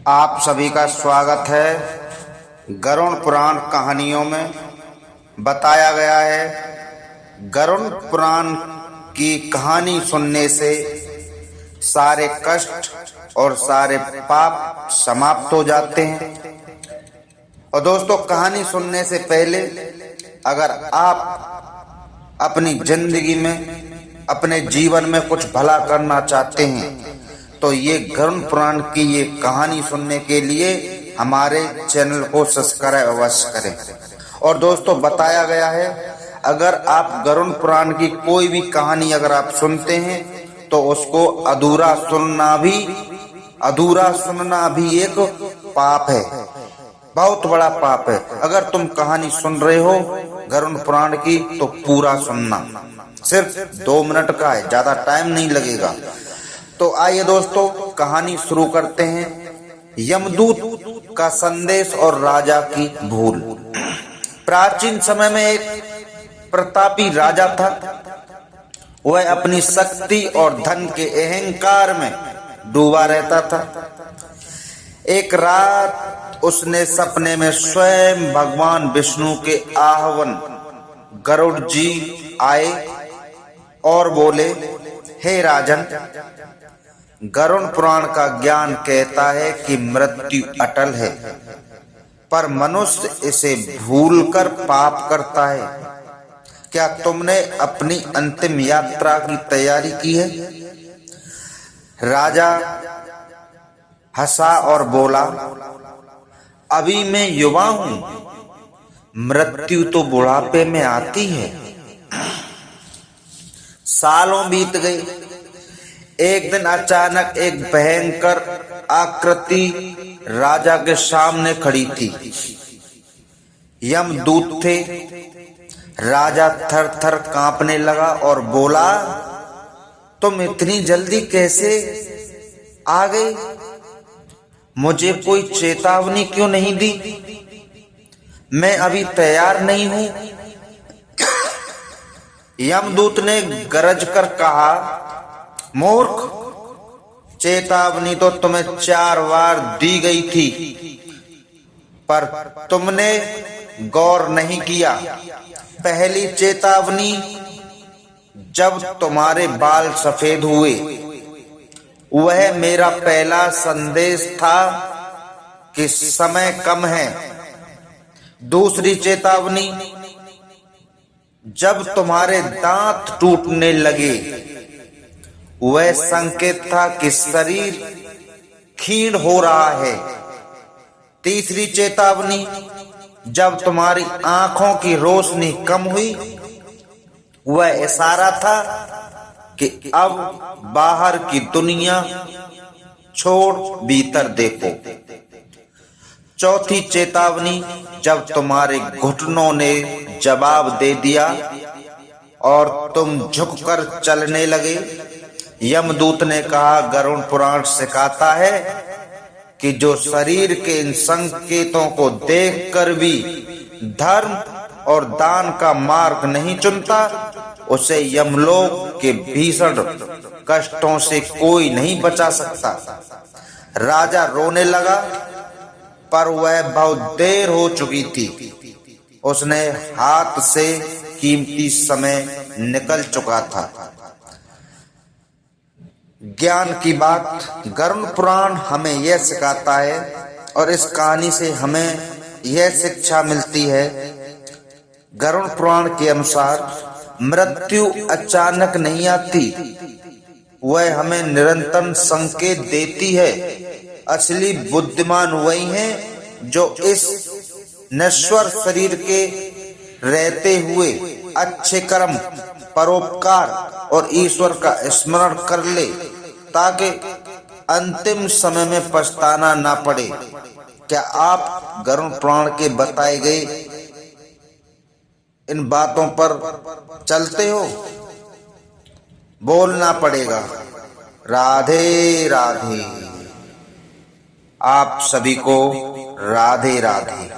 आप सभी का स्वागत है। गरुड़ पुराण कहानियों में बताया गया है, गरुड़ पुराण की कहानी सुनने से सारे कष्ट और सारे पाप समाप्त हो जाते हैं। और दोस्तों, कहानी सुनने से पहले अगर आप अपनी जिंदगी में, अपने जीवन में कुछ भला करना चाहते हैं तो ये गरुड़ पुराण की ये कहानी सुनने के लिए हमारे चैनल को सब्सक्राइब अवश्य करें। और दोस्तों, बताया गया है, अगर आप गरुड़ पुराण की कोई भी कहानी अगर आप सुनते हैं तो उसको अधूरा सुनना भी एक पाप है, बहुत बड़ा पाप है। अगर तुम कहानी सुन रहे हो गरुड़ पुराण की तो पूरा सुनना, सिर्फ 2 मिनट का है, ज्यादा टाइम नहीं लगेगा। तो आइए दोस्तों, कहानी शुरू करते हैं। यमदूत का संदेश और राजा की भूल। प्राचीन समय में एक प्रतापी राजा था। वह अपनी शक्ति और धन के अहंकार में डूबा रहता था। एक रात उसने सपने में स्वयं भगवान विष्णु के आह्वान गरुड़ जी आए और बोले, हे राजन, गरुड़ पुराण का ज्ञान कहता है कि मृत्यु अटल है, पर मनुष्य इसे भूलकर पाप करता है। क्या तुमने अपनी अंतिम यात्रा की तैयारी की है? राजा हंसा और बोला, अभी मैं युवा हूं, मृत्यु तो बुढ़ापे में आती है। सालों बीत गए। एक दिन अचानक एक भयंकर आकृति राजा के सामने खड़ी थी। यमदूत थे। राजा थर थर कांपने लगा और बोला, तुम इतनी जल्दी कैसे आ गए? मुझे कोई चेतावनी क्यों नहीं दी? मैं अभी तैयार नहीं हूं। यमदूत ने गरज कर कहा, मूर्ख, चेतावनी तो तुम्हें 4 बार दी गई थी, पर तुमने गौर नहीं किया। पहली चेतावनी जब तुम्हारे बाल सफेद हुए, वह मेरा पहला संदेश था कि समय कम है। दूसरी चेतावनी जब तुम्हारे दांत टूटने लगे, वह संकेत था कि शरीर क्षीण हो रहा है। तीसरी चेतावनी जब तुम्हारी आंखों की रोशनी कम हुई, वह इशारा था कि अब बाहर की दुनिया छोड़ भीतर देखो। चौथी चेतावनी जब तुम्हारे घुटनों ने जवाब दे दिया और तुम झुककर चलने लगे। यमदूत ने कहा, गरुड़ पुराण सिखाता है कि जो शरीर के इन संकेतों को देखकर भी धर्म और दान का मार्ग नहीं चुनता, उसे यमलोक के भीषण कष्टों से कोई नहीं बचा सकता। राजा रोने लगा, पर वह बहुत देर हो चुकी थी। उसने हाथ से कीमती समय निकल चुका था। ज्ञान की बात। गरुड़ पुराण हमें यह सिखाता है और इस कहानी से हमें यह शिक्षा मिलती है। गरुड़ पुराण के अनुसार मृत्यु अचानक नहीं आती, वह हमें निरंतर संकेत देती है। असली बुद्धिमान वही हैं जो इस नश्वर शरीर के रहते हुए अच्छे कर्म, परोपकार और ईश्वर का स्मरण कर ले, ताकि अंतिम समय में पछताना ना पड़े। क्या आप गरुड़ पुराण के बताए गए इन बातों पर चलते हो? बोलना पड़ेगा, राधे राधे। आप सभी को राधे राधे।